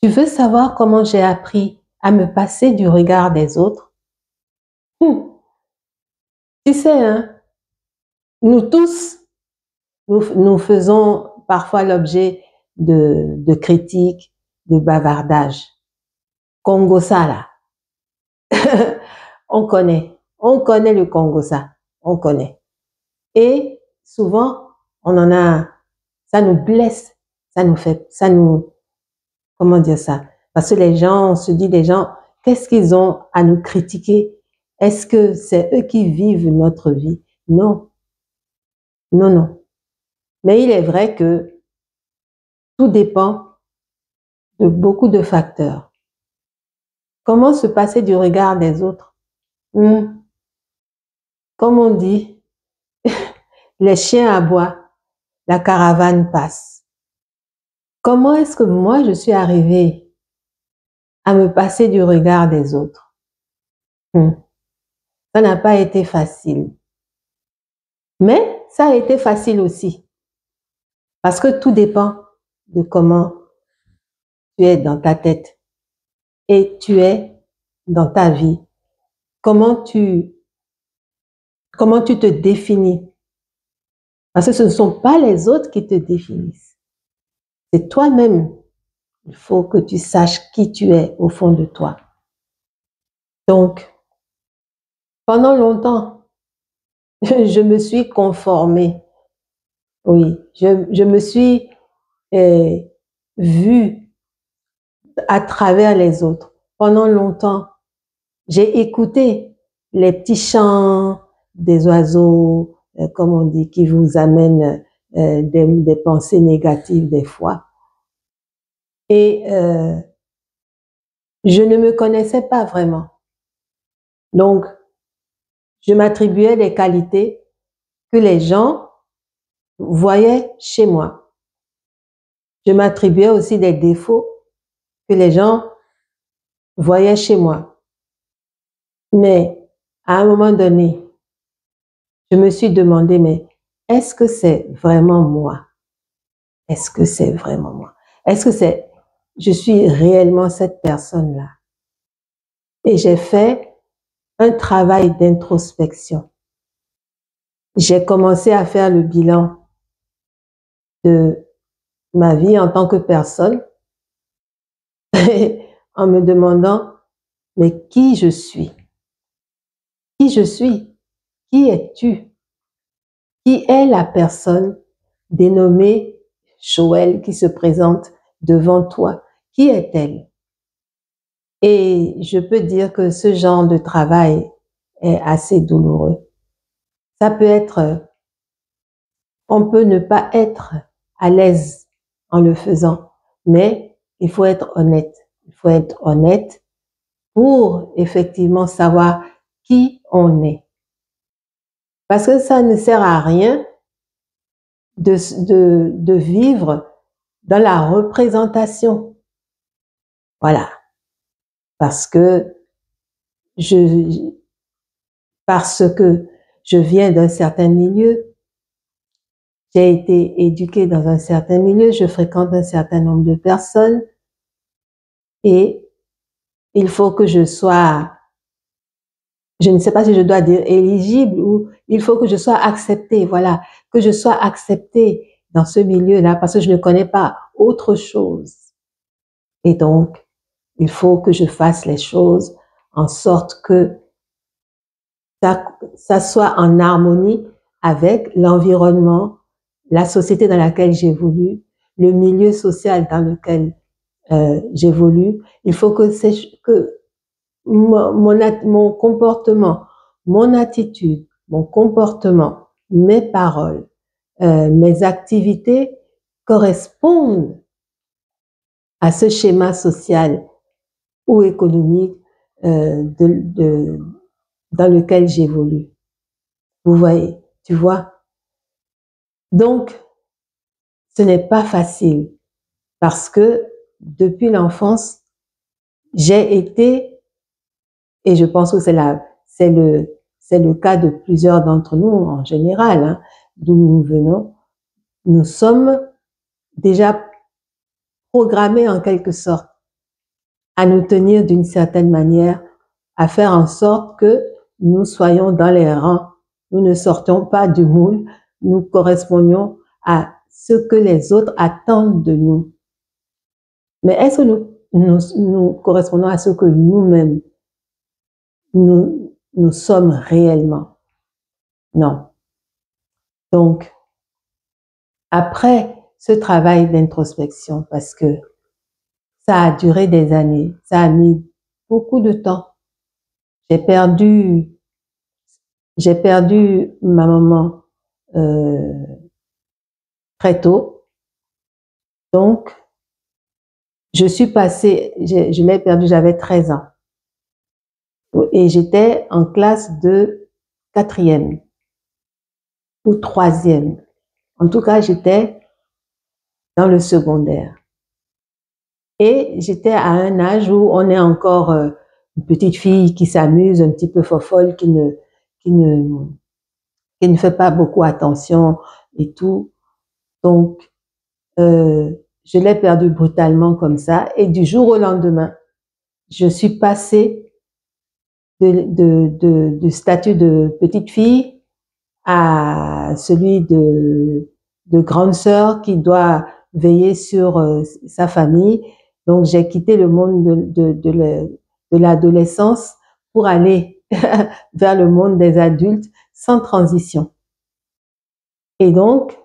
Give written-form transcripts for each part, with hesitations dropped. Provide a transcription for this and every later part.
Tu veux savoir comment j'ai appris à me passer du regard des autres? Hum, Tu sais, hein, nous tous, nous faisons parfois l'objet de critiques, de bavardages. Congo ça, là. On connaît le Congo ça, on connaît. Et souvent, ça nous blesse, comment dire ça? Parce que on se dit, les gens, qu'est-ce qu'ils ont à nous critiquer? Est-ce que c'est eux qui vivent notre vie? Non, non, non. Mais il est vrai que tout dépend de beaucoup de facteurs. Comment se passer du regard des autres? Hmm. Comme on dit, les chiens aboient, la caravane passe. Comment est-ce que moi je suis arrivée à me passer du regard des autres? Ça n'a pas été facile. Mais ça a été facile aussi. Parce que tout dépend de comment tu es dans ta tête et tu es dans ta vie. Comment tu te définis. Parce que ce ne sont pas les autres qui te définissent. C'est toi-même. Il faut que tu saches qui tu es au fond de toi. Donc, pendant longtemps, je me suis conformée. Oui, je me suis vue à travers les autres. Pendant longtemps, j'ai écouté les petits chants des oiseaux, comme on dit, qui vous amènent des pensées négatives des fois. Et je ne me connaissais pas vraiment. Donc, je m'attribuais des qualités que les gens voyaient chez moi. Je m'attribuais aussi des défauts que les gens voyaient chez moi. Mais à un moment donné, je me suis demandé, mais est-ce que c'est vraiment moi? Est-ce que c'est vraiment moi? Est-ce que je suis réellement cette personne-là? Et j'ai fait un travail d'introspection. J'ai commencé à faire le bilan de ma vie en tant que personne en me demandant, mais qui je suis? Qui je suis? Qui es-tu? Qui est la personne dénommée Joël qui se présente devant toi? Qui est-elle? Et je peux dire que ce genre de travail est assez douloureux. Ça peut être, on peut ne pas être à l'aise en le faisant, mais il faut être honnête. Il faut être honnête pour effectivement savoir qui on est. Parce que ça ne sert à rien de vivre dans la représentation. Voilà. Parce que parce que je viens d'un certain milieu, j'ai été éduquée dans un certain milieu, je fréquente un certain nombre de personnes et il faut que je sois, je ne sais pas si je dois dire éligible ou il faut que je sois acceptée, voilà, que je sois acceptée dans ce milieu-là parce que je ne connais pas autre chose. Et donc, il faut que je fasse les choses en sorte que ça soit en harmonie avec l'environnement, la société dans laquelle j'évolue, le milieu social dans lequel j'évolue. Il faut que mon comportement, mon attitude, mon comportement, mes paroles, mes activités correspondent à ce schéma social ou économique dans lequel j'évolue. Vous voyez, tu vois. Donc, ce n'est pas facile parce que depuis l'enfance, j'ai été, et je pense que c'est le cas de plusieurs d'entre nous en général, hein, d'où nous venons, nous sommes déjà programmés en quelque sorte à nous tenir d'une certaine manière, à faire en sorte que nous soyons dans les rangs, nous ne sortions pas du moule, nous correspondions à ce que les autres attendent de nous. Mais est-ce que nous correspondons à ce que nous-mêmes, nous sommes réellement? Non. Donc, après ce travail d'introspection, parce que ça a duré des années, ça a mis beaucoup de temps. J'ai perdu ma maman très tôt. Donc, je l'ai perdue, j'avais 13 ans. Et j'étais en classe de 4e ou 3e. En tout cas, j'étais dans le secondaire. Et j'étais à un âge où on est encore une petite fille qui s'amuse, un petit peu fofolle, qui ne fait pas beaucoup attention et tout. Donc, je l'ai perdue brutalement comme ça. Et du jour au lendemain, je suis passée du statut de petite fille à celui de grande sœur qui doit veiller sur sa famille. Donc, j'ai quitté le monde de l'adolescence pour aller vers le monde des adultes sans transition. Et donc,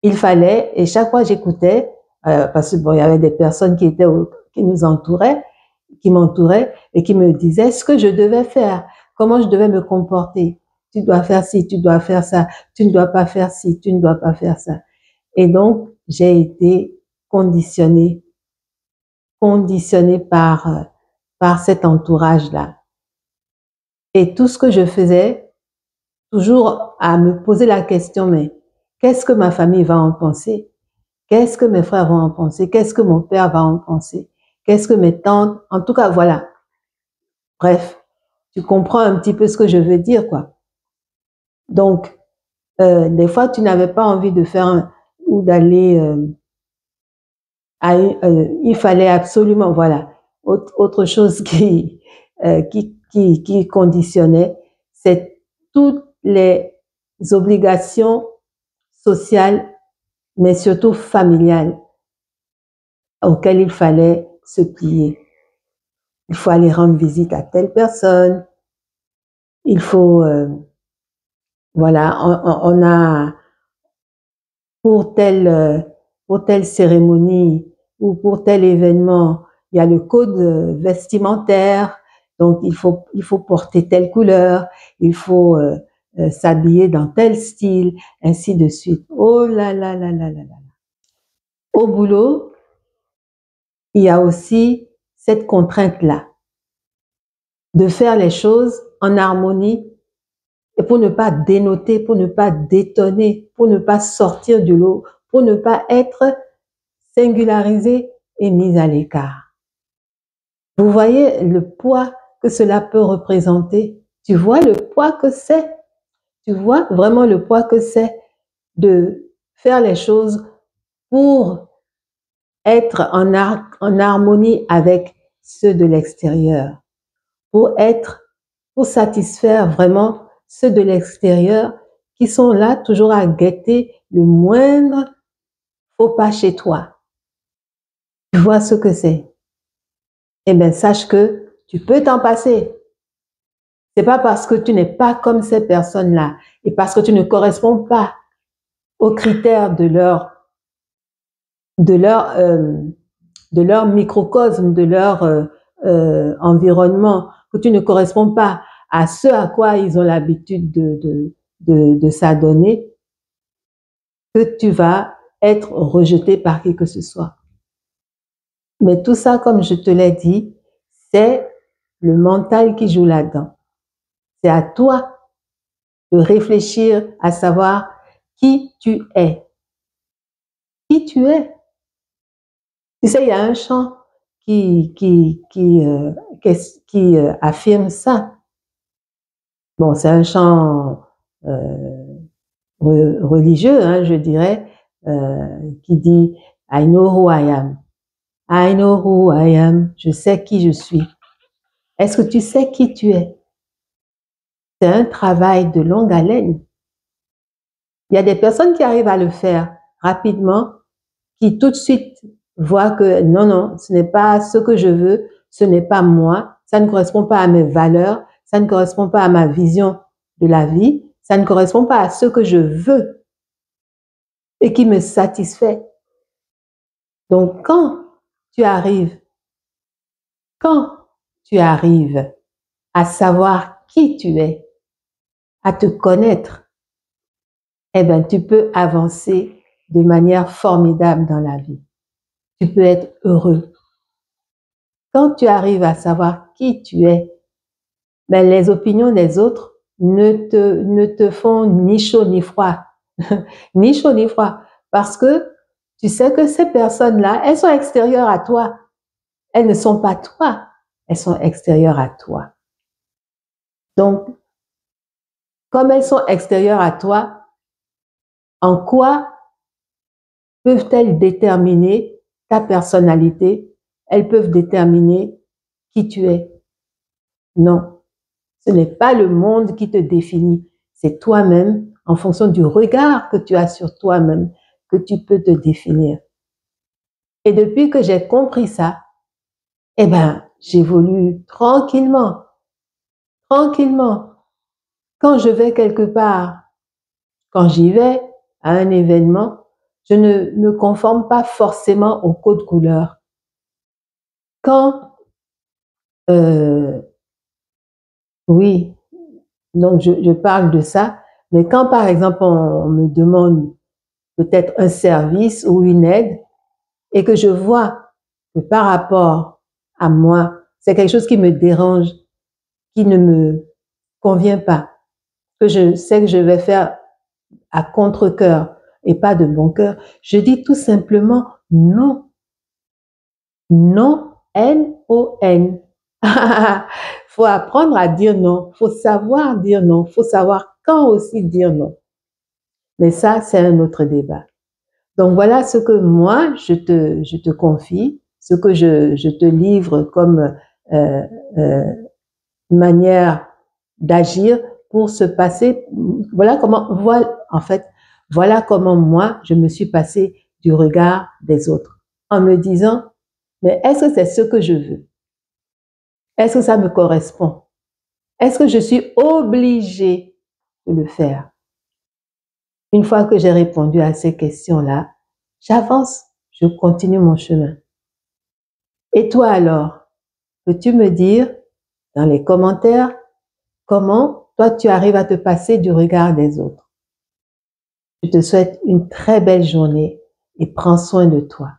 il fallait, et chaque fois j'écoutais, parce que bon, il y avait des personnes qui nous entouraient, qui m'entouraient et qui me disaient ce que je devais faire, comment je devais me comporter. Tu dois faire ci, tu dois faire ça, tu ne dois pas faire ci, tu ne dois pas faire ça. Et donc, j'ai été conditionnée par cet entourage-là. Et tout ce que je faisais, toujours à me poser la question, mais qu'est-ce que ma famille va en penser? Qu'est-ce que mes frères vont en penser? Qu'est-ce que mon père va en penser? Qu'est-ce que mes tantes? En tout cas, voilà. Bref, tu comprends un petit peu ce que je veux dire, quoi. Donc, des fois, tu n'avais pas envie de faire ou d'aller il fallait absolument, voilà. Autre chose qui conditionnait, c'est toutes les obligations sociales, mais surtout familiales, auxquelles il fallait se plier. Il faut aller rendre visite à telle personne. Il faut, voilà, on a pour telle cérémonie ou pour tel événement, il y a le code vestimentaire. Donc il faut porter telle couleur, il faut s'habiller dans tel style, ainsi de suite. Oh là là là là là là. Au boulot, il y a aussi cette contrainte-là de faire les choses en harmonie et pour ne pas dénoter, pour ne pas détonner, pour ne pas sortir du lot, pour ne pas être singularisé et mis à l'écart. Vous voyez le poids que cela peut représenter? Tu vois le poids que c'est? Tu vois vraiment le poids que c'est de faire les choses pour être en harmonie avec ceux de l'extérieur, pour satisfaire vraiment ceux de l'extérieur qui sont là toujours à guetter le moindre faux pas chez toi. Tu vois ce que c'est? Eh bien, sache que tu peux t'en passer. C'est pas parce que tu n'es pas comme ces personnes-là et parce que tu ne corresponds pas aux critères de leur microcosme, de leur environnement, que tu ne corresponds pas à ce à quoi ils ont l'habitude de s'adonner, que tu vas être rejeté par qui que ce soit. Mais tout ça, comme je te l'ai dit, c'est le mental qui joue là-dedans. C'est à toi de réfléchir à savoir qui tu es. Qui tu es. Tu sais, il y a un chant qui affirme ça. Bon, c'est un chant religieux, hein, je dirais, qui dit « I know who I am ». I know who I am. Je sais qui je suis. Est-ce que tu sais qui tu es? C'est un travail de longue haleine. Il y a des personnes qui arrivent à le faire rapidement, qui tout de suite voient que non, non, ce n'est pas ce que je veux, ce n'est pas moi, ça ne correspond pas à mes valeurs, ça ne correspond pas à ma vision de la vie, ça ne correspond pas à ce que je veux et qui me satisfait. Donc, quand tu arrives à savoir qui tu es, à te connaître, eh bien, tu peux avancer de manière formidable dans la vie. Tu peux être heureux. Quand tu arrives à savoir qui tu es, ben, les opinions des autres ne te font ni chaud ni froid. Ni chaud ni froid. Parce que tu sais que ces personnes-là, elles sont extérieures à toi. Elles ne sont pas toi. Elles sont extérieures à toi. Donc, comme elles sont extérieures à toi, en quoi peuvent-elles déterminer ta personnalité? Elles peuvent déterminer qui tu es. Non, ce n'est pas le monde qui te définit. C'est toi-même, en fonction du regard que tu as sur toi-même, que tu peux te définir. Et depuis que j'ai compris ça, eh ben, j'évolue tranquillement, tranquillement. Quand je vais quelque part, quand j'y vais à un événement, je ne me conforme pas forcément au code couleur. Quand, oui, donc je parle de ça, mais quand par exemple on me demande peut-être un service ou une aide et que je vois que par rapport à moi, c'est quelque chose qui me dérange, qui ne me convient pas, que je sais que je vais faire à contre-cœur et pas de bon cœur, je dis tout simplement non. Non, N-O-N. Faut apprendre à dire non, faut savoir dire non, faut savoir quand aussi dire non. Mais ça, c'est un autre débat. Donc voilà ce que moi, je te confie, ce que je te livre comme euh, euh, manière d'agir pour se passer. Voilà comment, en fait, voilà comment moi, je me suis passée du regard des autres en me disant, mais est-ce que c'est ce que je veux? Est-ce que ça me correspond? Est-ce que je suis obligée de le faire? Une fois que j'ai répondu à ces questions-là, j'avance, je continue mon chemin. Et toi alors, peux-tu me dire dans les commentaires comment toi tu arrives à te passer du regard des autres? Je te souhaite une très belle journée et prends soin de toi.